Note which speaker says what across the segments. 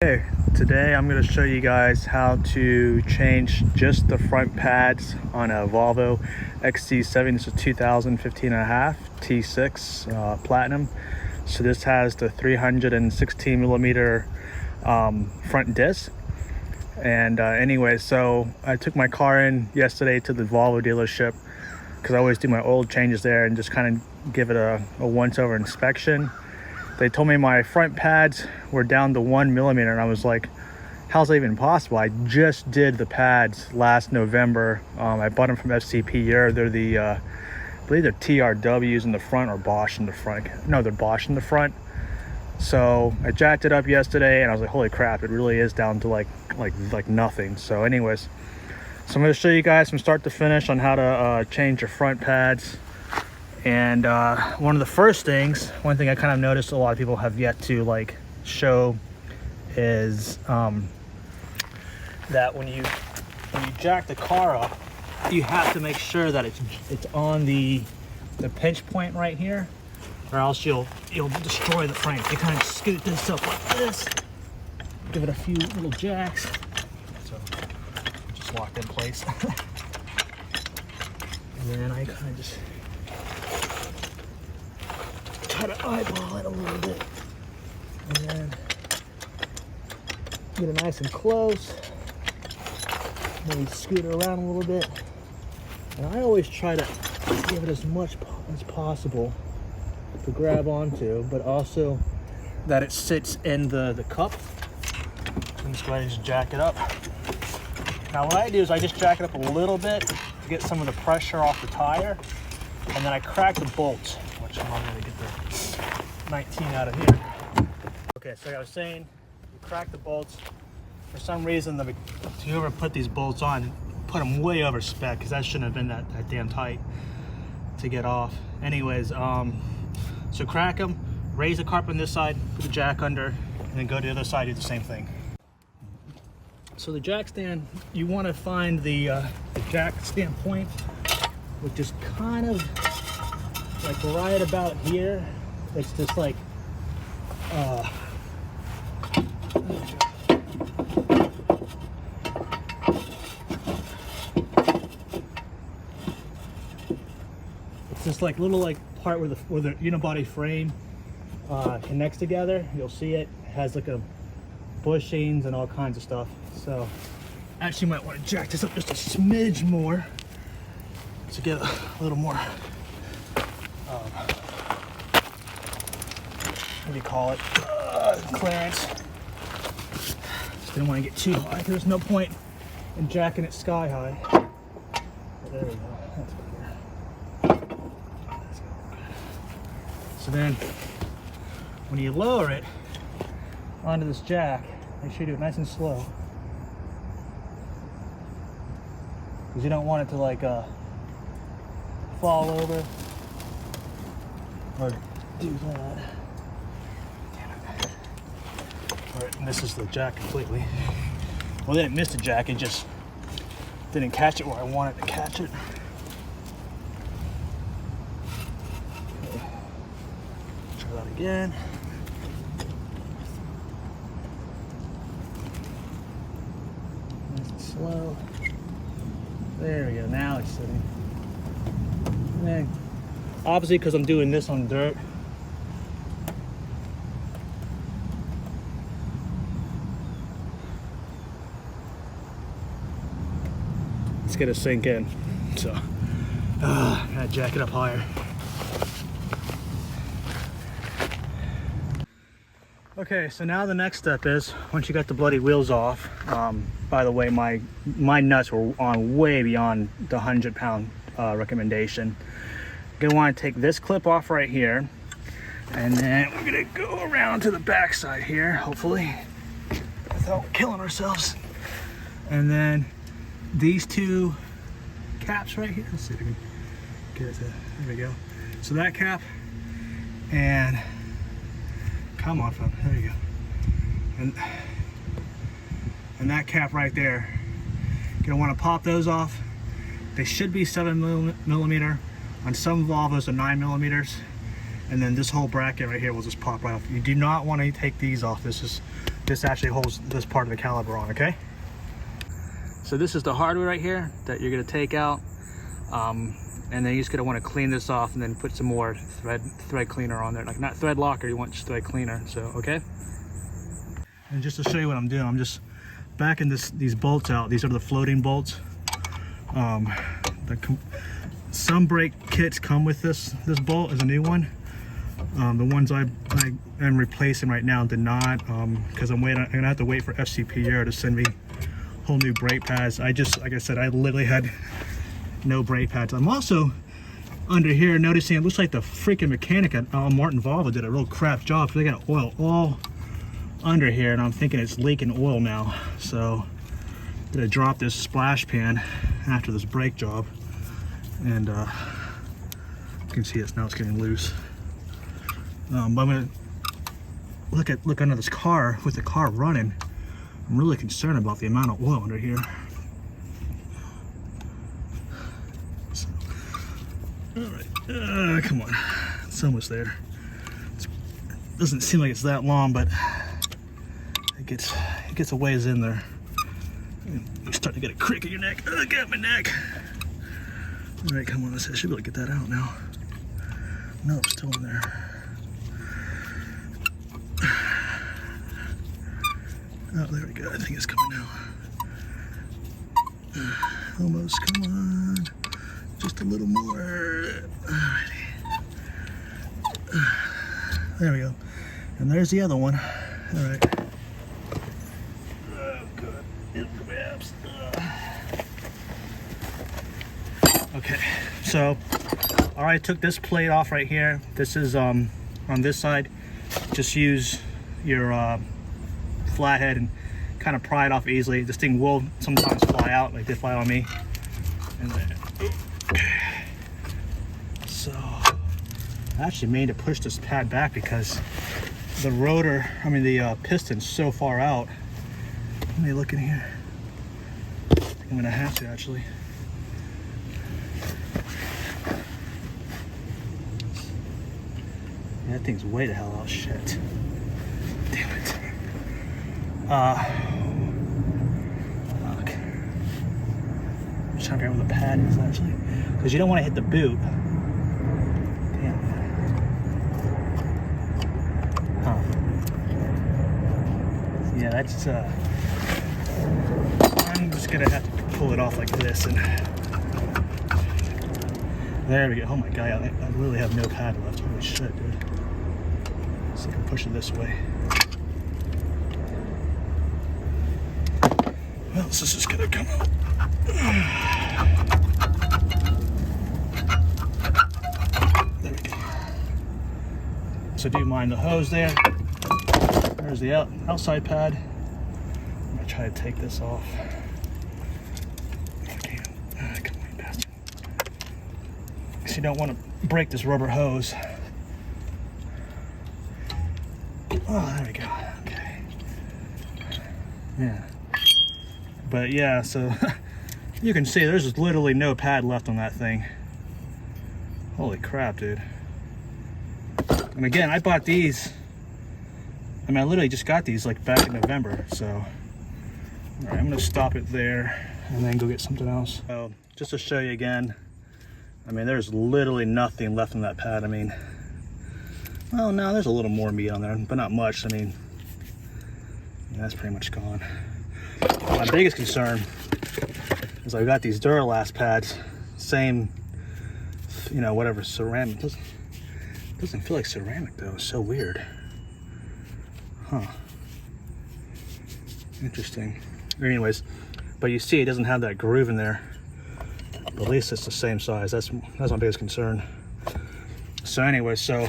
Speaker 1: Hey, today I'm going to show you guys how to change just the front pads on a Volvo XC70. It's a 2015 and a half T6 Platinum. So this has the 316 millimeter front disc. And anyway, so I took my car in yesterday to the Volvo dealership because I always do my oil changes there and just kind of give it a once-over inspection. They told me my front pads were down to 1 millimeter, and I was like, how's that even possible? I just did the pads last November. I bought them from FCP here. They're the, I believe they're TRWs in the front or Bosch in the front. No, they're Bosch in the front. So I jacked it up yesterday, and I was like, holy crap, it really is down to like nothing. So anyways, so I'm going to show you guys from start to finish on how to change your front pads. And one of the first things, one thing I kind of noticed a lot of people have yet to like show is that when you jack the car up, you have to make sure that it's on the pinch point right here, or else you'll destroy the frame. You kind of scoot this up like this, give it a few little jacks, so just locked in place. And then I kind of just try to eyeball it a little bit, and then get it nice and close. Maybe scoot it around a little bit, and I always try to give it as much as possible to grab onto, but also that it sits in the cup. I'm just going to just jack it up. Now what I do is I just jack it up a little bit to get some of the pressure off the tire, and then I crack the bolts, which I'm not going to get the 19 out of here. Okay, so like I was saying, you crack the bolts. For some reason, whoever put these bolts on, put them way over spec, because that shouldn't have been that damn tight to get off. Anyways, so crack them, raise the carpet on this side, put the jack under, and then go to the other side, do the same thing. So the jack stand, you want to find the jack stand point, which is kind of like right about here. It's just like it's just like little like part where the unibody frame connects together. You'll see it has like a bushings and all kinds of stuff. So actually you might want to jack this up just a smidge more to get a little more what do you call it, clearance. Just didn't want to get too high. There's no point in jacking it sky high. There we go. That's better. So then when you lower it onto this jack, make sure you do it nice and slow, because you don't want it to like fall over or do that. Damn it. Or it misses the jack completely. Well, then it missed the jack, it just didn't catch it where I wanted to catch it. Okay. Try that again. Nice and slow. There we go, now it's sitting. And then, obviously, because I'm doing this on dirt, it's gonna sink in. So, gotta jack it up higher. Okay, so now the next step is, once you got the bloody wheels off, by the way, my nuts were on way beyond the 100-pound recommendation. You're gonna want to take this clip off right here, and then we're gonna go around to the back side here, hopefully, without killing ourselves. And then these two caps right here, let's see if we can get it to, there we go. So that cap, and come on, fam, there you go. And that cap right there, you're gonna want to pop those off. They should be 7 millimeter. On some Volvos are 9 millimeters. And then this whole bracket right here will just pop right off. You do not want to take these off. This is this actually holds this part of the caliper on, okay? So this is the hardware right here that you're gonna take out. And then you're just gonna wanna clean this off and then put some more thread cleaner on there. Like not thread locker, you want just thread cleaner, so, okay? And just to show you what I'm doing, I'm just backing these bolts out. These are the floating bolts. Some brake kits come with this bolt as a new one. The ones I am replacing right now did not, because I'm gonna have to wait for FCPR to send me whole new brake pads. Like I said, I literally had no brake pads. I'm also under here noticing it looks like the freaking mechanic at Martin Volvo did a real crap job. They got oil all under here, and I'm thinking it's leaking oil now. So I'm gonna drop this splash pan after this brake job, and you can see it's getting loose. But I'm gonna look under this car. With the car running, I'm really concerned about the amount of oil under here. So, all right, come on, it's almost there. It doesn't seem like it's that long, but it gets a ways in there. You start to get a crick in your neck. Oh, got my neck. All right, come on, I should be able to get that out now. No, it's still in there. Oh, there we go. I think it's coming now. Almost. Come on. Just a little more. Alrighty. There we go. And there's the other one. All right. Oh, good. It grabs. Okay. So, all right. Took this plate off right here. This is on this side. Just use your flathead and kind of pry it off easily. This thing will sometimes fly out, like they fly on me. And then, so I actually made to push this pad back because the rotor, the piston's so far out. Let me look in here. I think I'm gonna have to actually. Yeah, that thing's way the hell out. Shit. Damn it. Fuck. I'm just trying to figure out where the pad is actually, because you don't want to hit the boot. Damn. Huh. Yeah, that's I'm just gonna have to pull it off like this, and there we go. Oh my god, I really have no pad left. Holy shit, dude. Let's see if I can push it this way. Well, this is just gonna come out. There we go. So do you mind the hose there? There's the outside pad. I'm gonna try to take this off. If I can. Come on, you bastard. Because you don't want to break this rubber hose. Oh, there we go. Okay. Yeah. But yeah, so you can see there's literally no pad left on that thing. Holy crap, dude. And again, I bought these. I literally just got these like back in November. So, all right, I'm gonna stop it there and then go get something else. So just to show you again, there's literally nothing left on that pad. Well, no, there's a little more meat on there, but not much. Yeah, that's pretty much gone. My biggest concern is I've got these Duralast pads, same, whatever, ceramic. Doesn't feel like ceramic though. It's so weird. Huh. Interesting. Anyways, but you see it doesn't have that groove in there. But at least it's the same size. That's my biggest concern. So anyway, so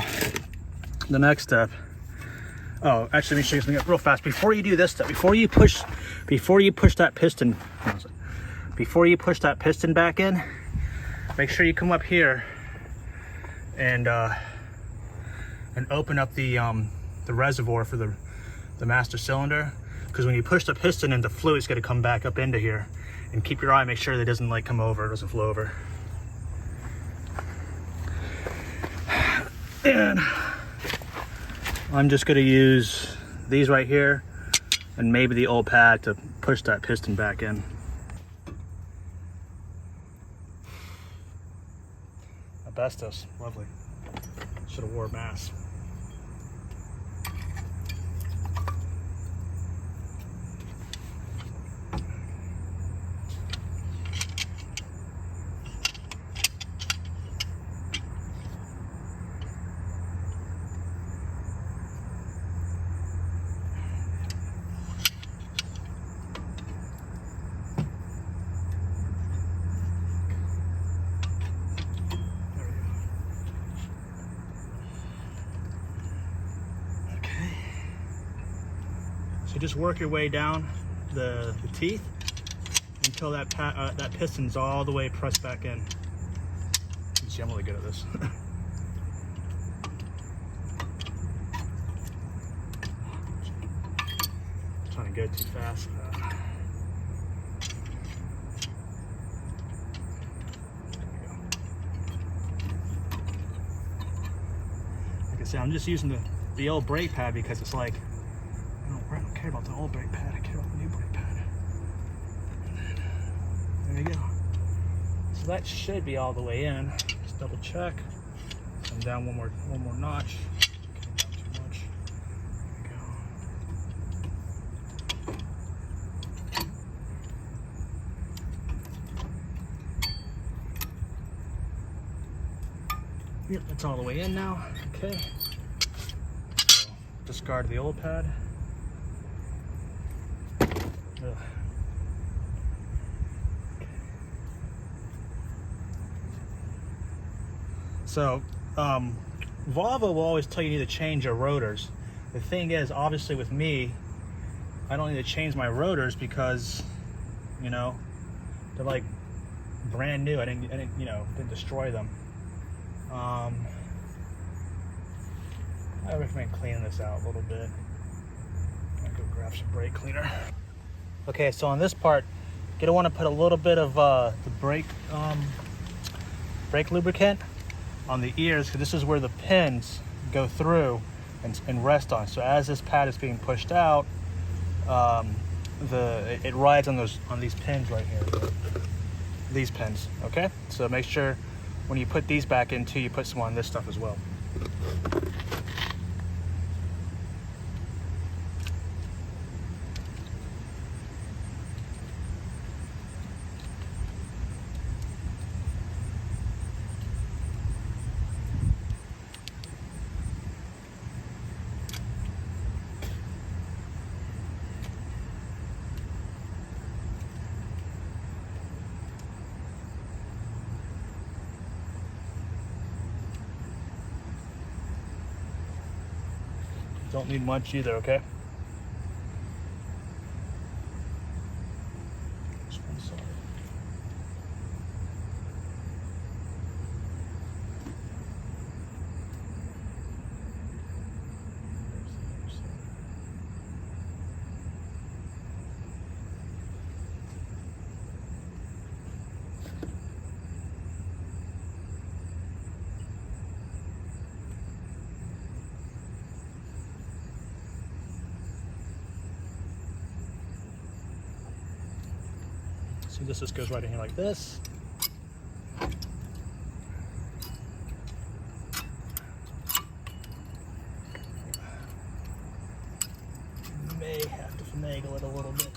Speaker 1: the next step. Oh, actually, let me show you something real fast. Before you do this step, before you push that piston back in, make sure you come up here and open up the reservoir for the master cylinder, because when you push the piston in, the fluid's going to come back up into here. And keep your eye, make sure that it doesn't come over, it doesn't flow over. And I'm just going to use these right here. and maybe the old pad to push that piston back in. Asbestos, lovely. Should have wore a mask. So just work your way down the teeth until that piston's all the way pressed back in. You see, I'm really good at this. Trying to go too fast. Like I said, I'm just using the old brake pad because it's like, I don't care about the old brake pad, I care about the new brake pad. And then, there you go. So that should be all the way in. Just double check. Come down one more notch. Came down too much. There you go. Yep, that's all the way in now. Okay. So discard the old pad. Ugh. So Volvo will always tell you need to change your rotors. The thing is, obviously with me, I don't need to change my rotors because, you know, they're like brand new. I didn't destroy them. I recommend cleaning this out a little bit. I'll go grab some brake cleaner. Okay, so on this part, you're gonna want to put a little bit of the brake lubricant on the ears, because this is where the pins go through and rest on. So as this pad is being pushed out, it rides on these pins right here. These pins, okay? So make sure when you put these back in too, you put some on this stuff as well. Don't need much either, okay? Just one side. So this just goes right in here like this. May have to finagle it a little bit.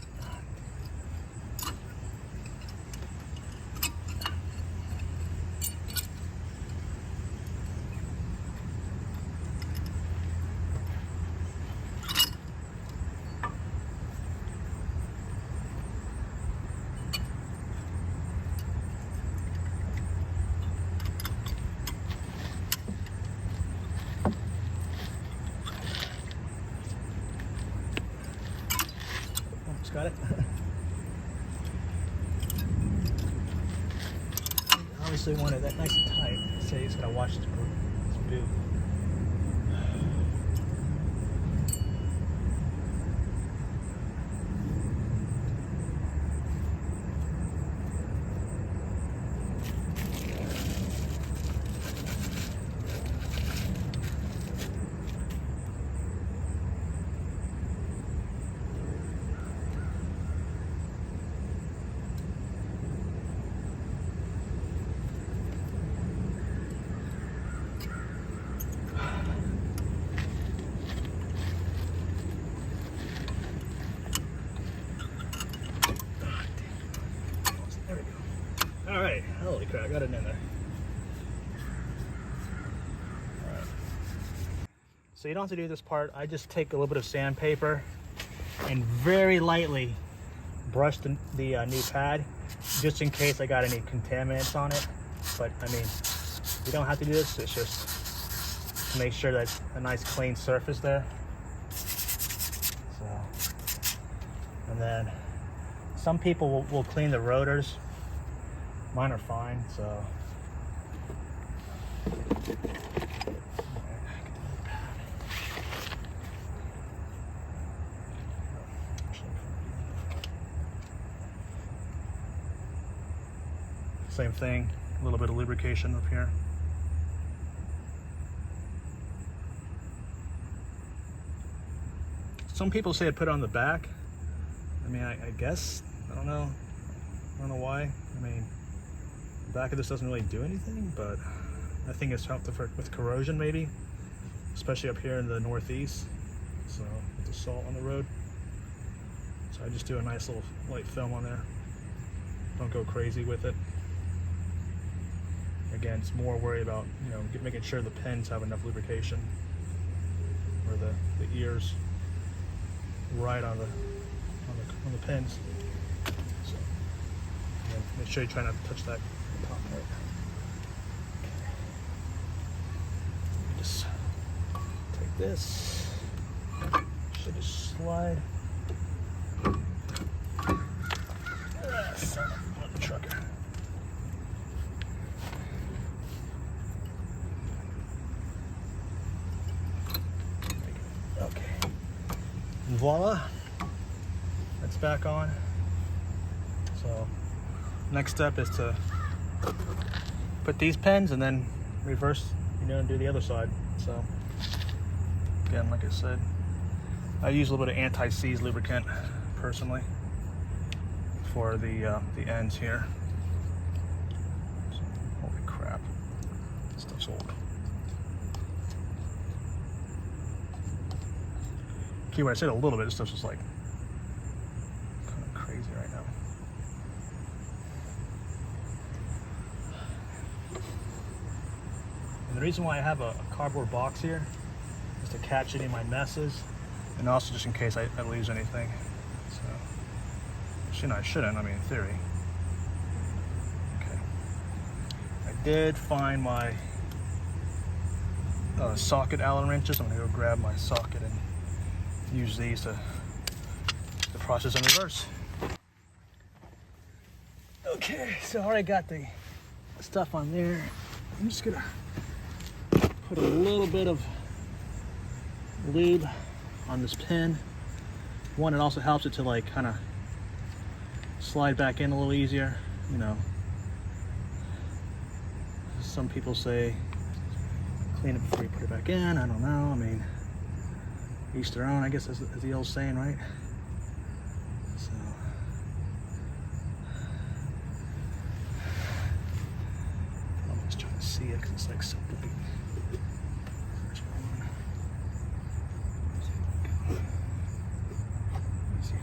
Speaker 1: Got it? Obviously want it that nice and tight, so you just gotta watch this boob. right, holy crap, I got it in there. All right. So you don't have to do this part. I just take a little bit of sandpaper and very lightly brush the new pad, just in case I got any contaminants on it. But I mean, you don't have to do this. It's just to make sure that's a nice clean surface there. So, and then some people will clean the rotors. Mine are fine, so. Same thing, a little bit of lubrication up here. Some people say I put it on the back. I mean, I guess, I don't know. I don't know why. I mean, the back of this doesn't really do anything, but I think it's helped with corrosion maybe, especially up here in the Northeast. So with the salt on the road. So I just do a nice little light film on there. Don't go crazy with it. Again, it's more worried about, you know, making sure the pins have enough lubrication, or the ears right on the pins. So again, make sure you try not to touch that top part. Okay. Just take this. Should just slide. Yes, on the trucker. Okay. And voila. That's back on. So next step is to put these pins and then reverse, you know, and do the other side. So again, like I said, I use a little bit of anti-seize lubricant personally for the ends here. So, holy crap, this stuff's old. Okay, when I said a little bit, this stuff's just like kind of crazy right now. And the reason why I have a cardboard box here is to catch any of my messes, and also just in case I lose anything. So, you know, I shouldn't, I mean, in theory. Okay. I did find my socket Allen wrenches. I'm gonna go grab my socket and use these to the process in reverse. Okay, so I already got the stuff on there. I'm just gonna put a little bit of lube on this pin. One, it also helps it to like kind of slide back in a little easier, you know. Some people say clean it before you put it back in. I don't know, I mean, each their own, I guess, is the old saying, right? So I'm just trying to see it because it's like so big. First one. Let's see.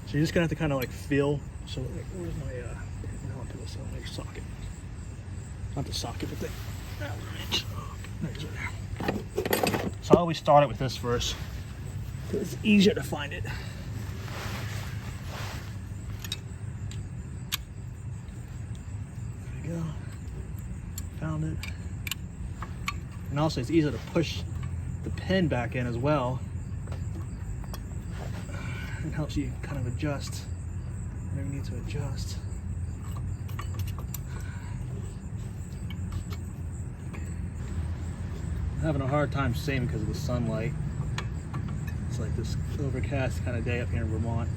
Speaker 1: So you're just gonna have to kind of like feel. So like, where's my now I'll put this on my socket. Not the socket, but the Allen wrench. There's it there. So I always start it with this first, because it's easier to find it. There we go. Found it. And also it's easier to push the pin back in as well. It helps you kind of adjust whenever you need to adjust. I'm having a hard time seeing because of the sunlight. It's like this overcast kind of day up here in Vermont.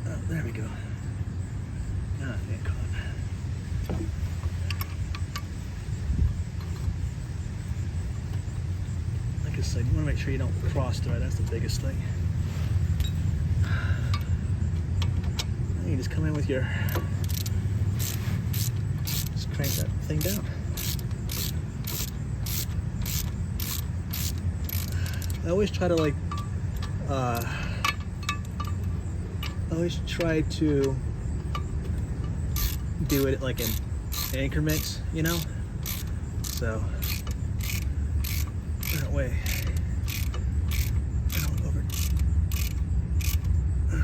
Speaker 1: Oh, there we go. Ah, thank God. side. You want to make sure you don't cross thread. That's the biggest thing. And you just come in with your, just crank that thing down. I always try to like, I always try to do it like in increments, you know? So that way I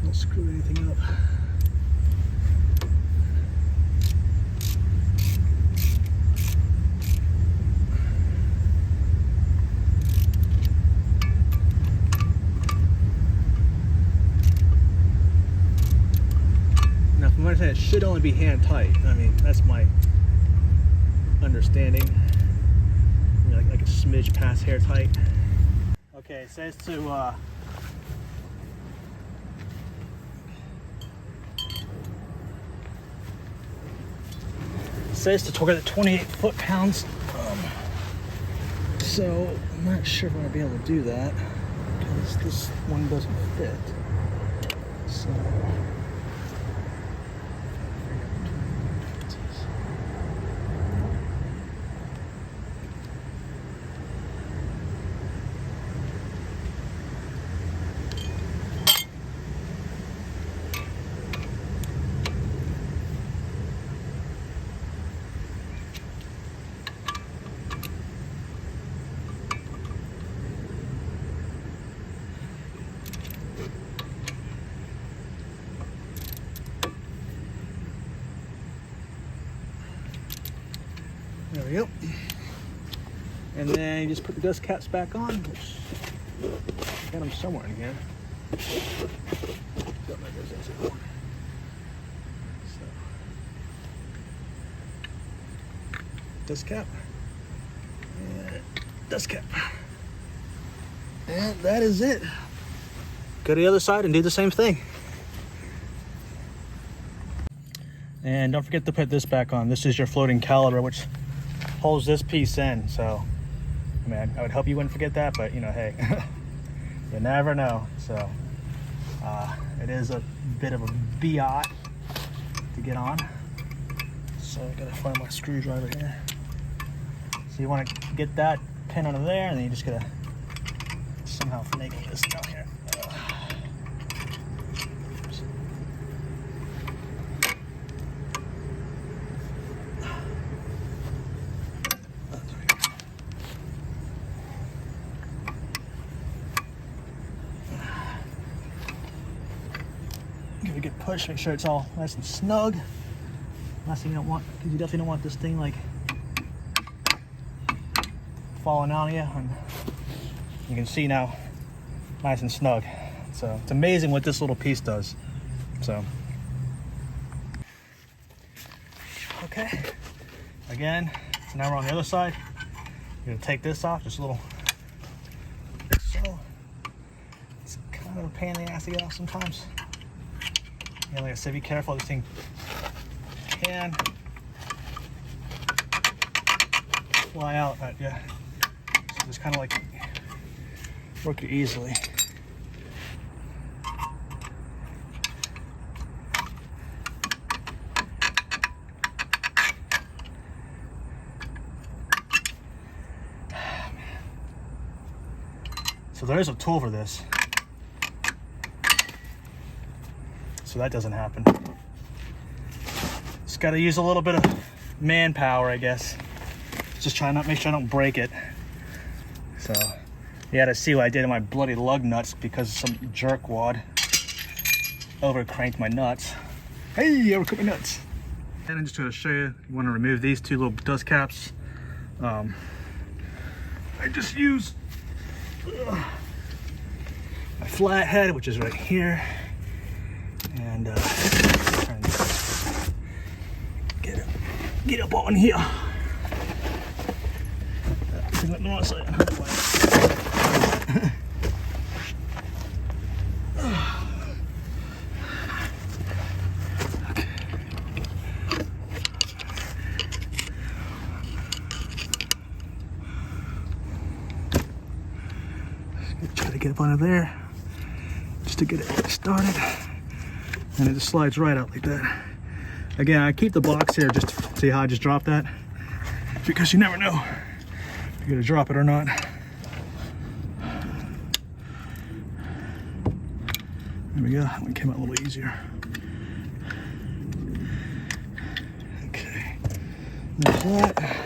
Speaker 1: don't screw anything up. It should only be hand tight. I mean, that's my understanding. You know, like a smidge past hair tight. Okay, it says to torque it at 28 foot-pounds. So I'm not sure if I'm gonna be able to do that because this one doesn't fit. So. There we go. And then you just put the dust caps back on, which I got them somewhere in here. So, dust cap and dust cap. And that is it. Go to the other side and do the same thing. And don't forget to put this back on. This is your floating caliper, which holds this piece in. So, I mean, I would hope you wouldn't forget that, but you know, hey, you never know. So, it is a bit of a biot to get on. So I gotta find my screwdriver here. So you want to get that pin under there, and then you just gotta somehow finagle this down here. Give it a good push, make sure it's all nice and snug. Last thing you don't want, because you definitely don't want this thing like falling on you. And you can see now, nice and snug. So it's amazing what this little piece does. So, okay. Again, so now we're on the other side. You're gonna take this off, just a little, like so. It's kind of a pain in the ass to get off sometimes. And like I said, be careful. This thing can fly out at you. So just kind of like work it easily. So there is a tool for this. So that doesn't happen. Just gotta use a little bit of manpower, I guess. Just trying to make sure I don't break it. So you gotta see what I did in my bloody lug nuts because some jerkwad over cranked my nuts. Hey, overcooked my nuts. And I'm just gonna show you, you wanna remove these two little dust caps. I just use my flathead, which is right here. And get up on here. up under there just to get it started. And it just slides right out like that. Again, I keep the box here just to see how I just dropped that, because you never know if you're gonna drop it or not. There we go, that one came out a little easier. Okay, there's that.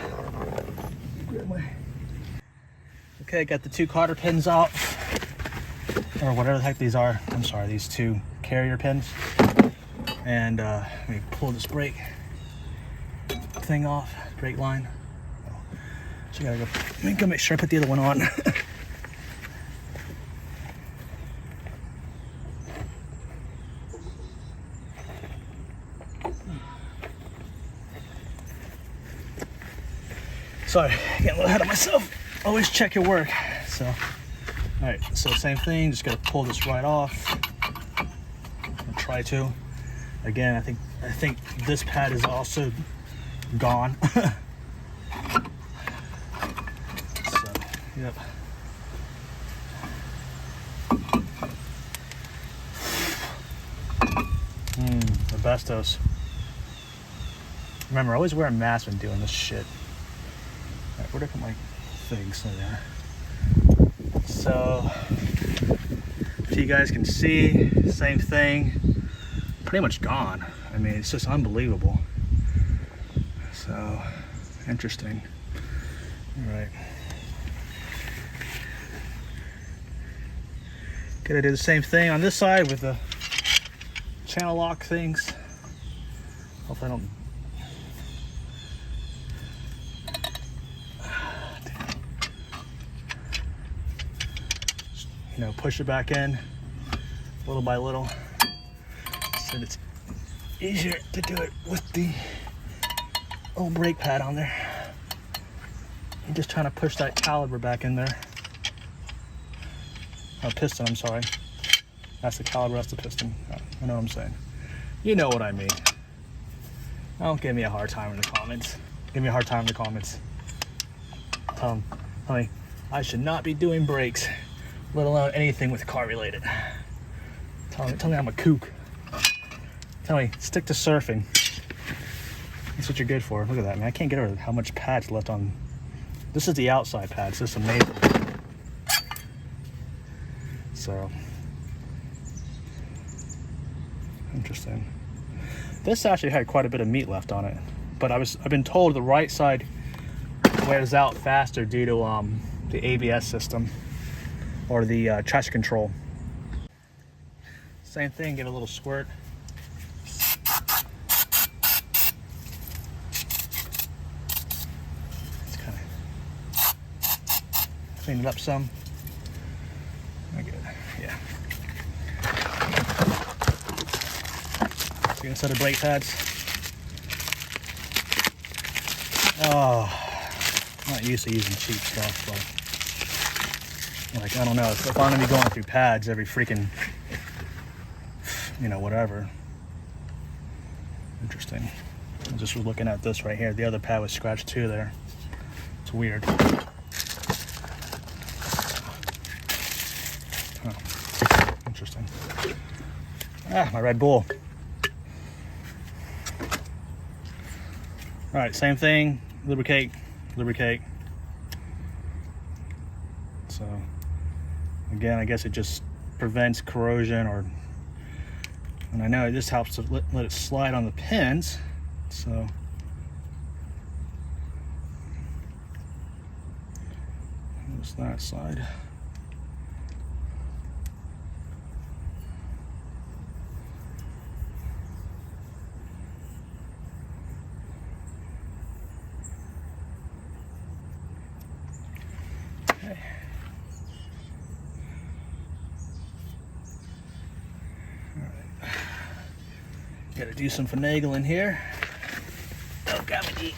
Speaker 1: Okay, got the two cotter pins out, or whatever the heck these are. I'm sorry, these two carrier pins. And let me pull this brake thing off, brake line. So I gotta go make sure I put the other one on. Sorry, getting a little ahead of myself. Always check your work. So, all right, so same thing, just gotta pull this right off. I'll try to. Again, I think this pad is also gone. So, yep. Asbestos. Remember, I always wear a mask when doing this shit. All right, where'd I put my things? There. So, if you guys can see, same thing. Pretty much gone. I mean, it's just unbelievable. So, interesting. All right. Gonna do the same thing on this side with the channel lock things. Hope I don't. You know, push it back in little by little. So it's easier to do it with the old brake pad on there. You're just trying to push that caliper back in there. Oh, piston, I'm sorry. That's the caliper, that's the piston. I know what I'm saying. You know what I mean. Don't give me a hard time in the comments. Give me a hard time in the comments. Tell me, I should not be doing brakes, let alone anything with car related. Tell me I'm a kook. Tell me, stick to surfing. That's what you're good for. Look at that, man. I can't get over how much pad's left on. This is the outside pad, so it's amazing. So, interesting. This actually had quite a bit of meat left on it, but I've been told the right side wears out faster due to the ABS system or the traction control. Same thing, get a little squirt. Let's kind of clean it up some. Good. Yeah. So you're gonna set the brake pads. Oh, I'm not used to using cheap stuff, but like, I don't know, if I'm gonna be going through pads every freaking, you know, whatever. Interesting. I just was looking at this right here. The other pad was scratched too there. It's weird. Interesting. Ah, my Red Bull. All right, same thing. Lubricate. So, again, I guess it just prevents corrosion, and I know it just helps to let it slide on the pins. So, there's that side. Gotta do some finagling here. Oh, got me.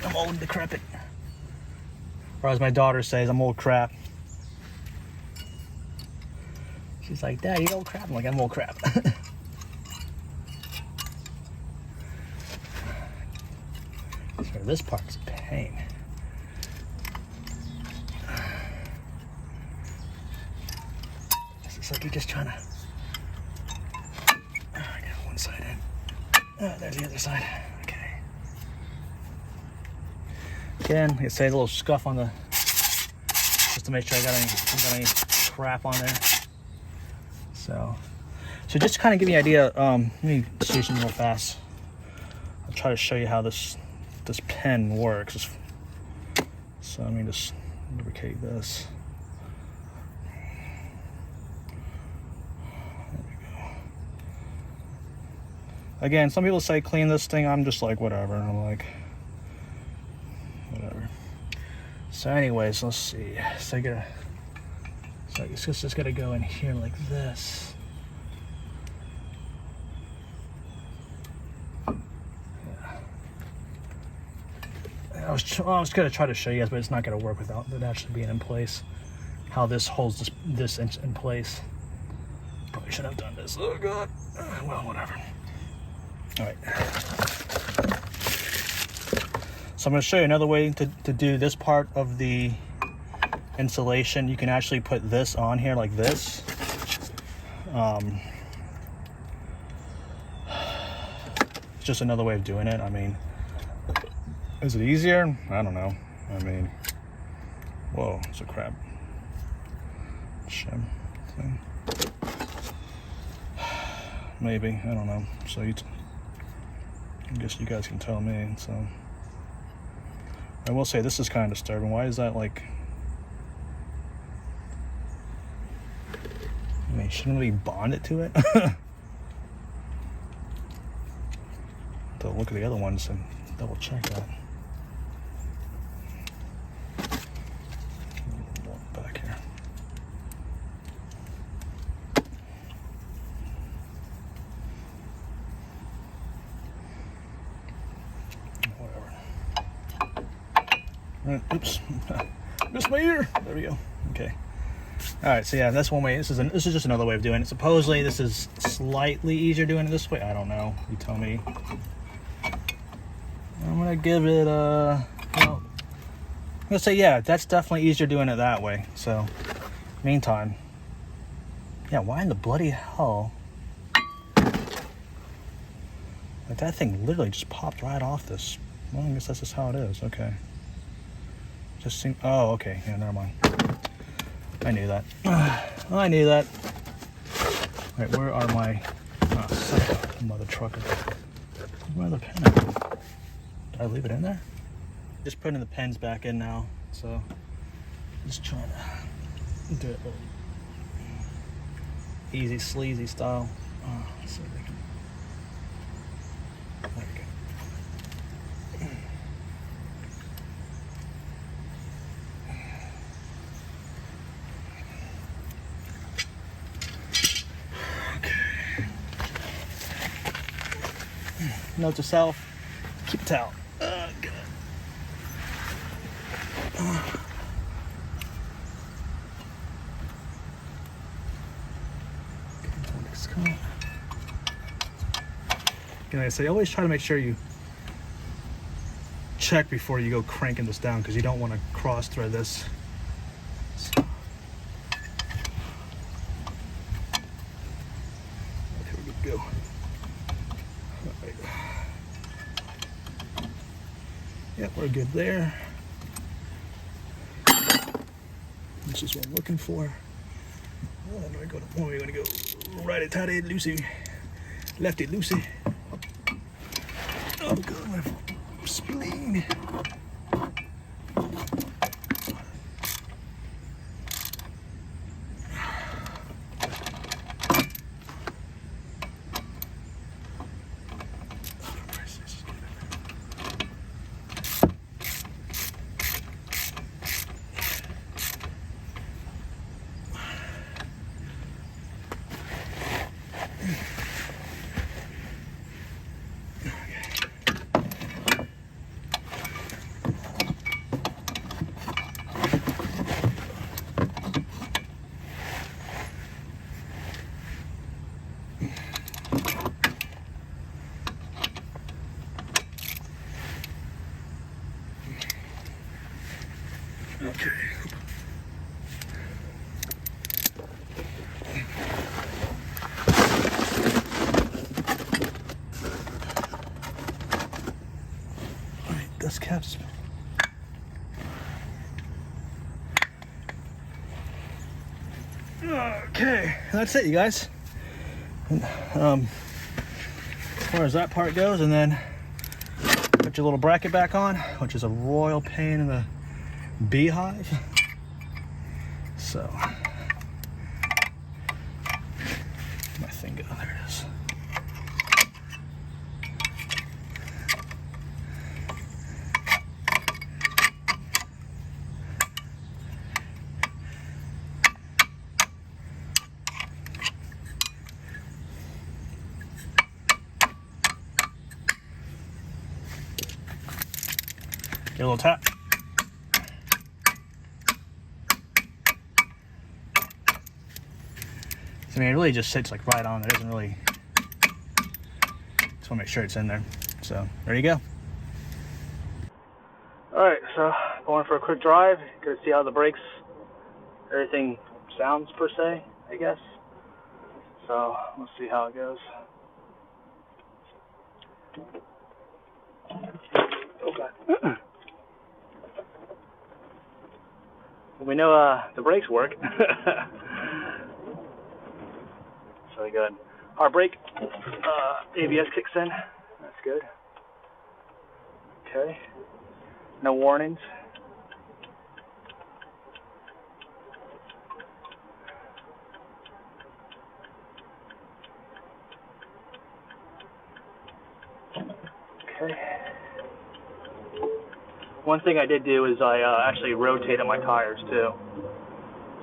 Speaker 1: I'm old and decrepit. Or as my daughter says, I'm old crap. She's like, Dad, you're old crap. I'm like, I'm old crap. So this part's a pain. Looks like you're just trying to. I got one side in. There's the other side. Okay. Again, like I say, a little scuff on the, just to make sure I got any crap on there. So just to kind of give you an idea, let me see something real fast. I'll try to show you how this pen works. So let me just lubricate this. There we go. Again, some people say clean this thing. I'm just like, whatever. I'm like, whatever. So anyways, let's see. So it's just gotta go in here like this. I was gonna try to show you guys, but it's not gonna work without it actually being in place. How this holds this in place. Probably shouldn't have done this. Oh god. Well, whatever. All right. So I'm gonna show you another way to do this part of the insulation. You can actually put this on here like this. It's just another way of doing it. I mean, is it easier? I don't know. I mean, whoa, it's a crab shim thing. Maybe, I don't know. So I guess you guys can tell me. So I will say this is kind of disturbing. Why is that like? I mean, shouldn't we bond it to it? To look at the other ones and double check that. Back here. Whatever. Right, oops. Missed my ear. There we go. Okay. All right. So yeah, that's one way. This is just another way of doing it. Supposedly, this is slightly easier doing it this way. I don't know. You tell me. I'm gonna give it well, I'm gonna say yeah, that's definitely easier doing it that way. So meantime, yeah, why in the bloody hell, like that thing literally just popped right off this. Well, I guess that's just how it is. Okay, just seem, oh okay, yeah, never mind. I knew that. I knew that. All right, where are my mother trucker? Where's my other pen at? Did I leave it in there? Just putting the pens back in now, so just trying to do it a little easy, sleazy style. Oh, let's see if we can. There we go. Okay. Note to self: keep a towel. God. Can I say, always try to make sure you check before you go cranking this down, because you don't want to cross thread this. So. Okay, we're good to go. All right. Yep, we're good there. This is what I'm looking for. Oh, we're going to go righty-tighty, loosey, lefty-loosey. Oh god, my spleen. Okay. dust caps. Okay, that's it, you guys. As far as that part goes, and then put your little bracket back on, which is a royal pain in the beehive. So, my thing go, there it is. Get a little tap. I mean, it really just sits like right on. It doesn't really. Just want to make sure it's in there. So there you go. All right, so going for a quick drive. Gonna see how the brakes, everything sounds per se, I guess. So let's see how it goes. Okay. We know the brakes work. So good. Hard brake. ABS kicks in. That's good. Okay. No warnings. Okay. One thing I did do is I actually rotated my tires too.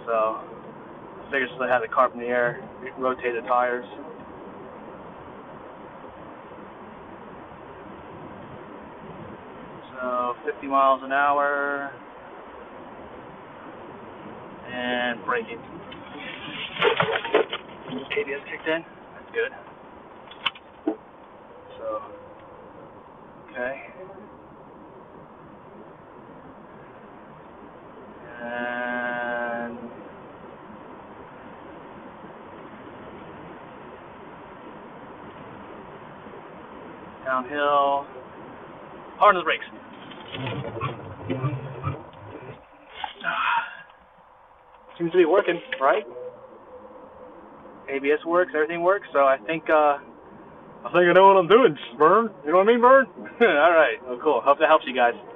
Speaker 1: So I figured since I had the carb in the air, rotate the tires. So 50 miles an hour and braking. ABS kicked in. That's good. So okay. And downhill. Hard on the brakes. Seems to be working, right? ABS works, everything works, so I think I know what I'm doing, Vern. You know what I mean, Vern? All right. Well, cool. Hope that helps you guys.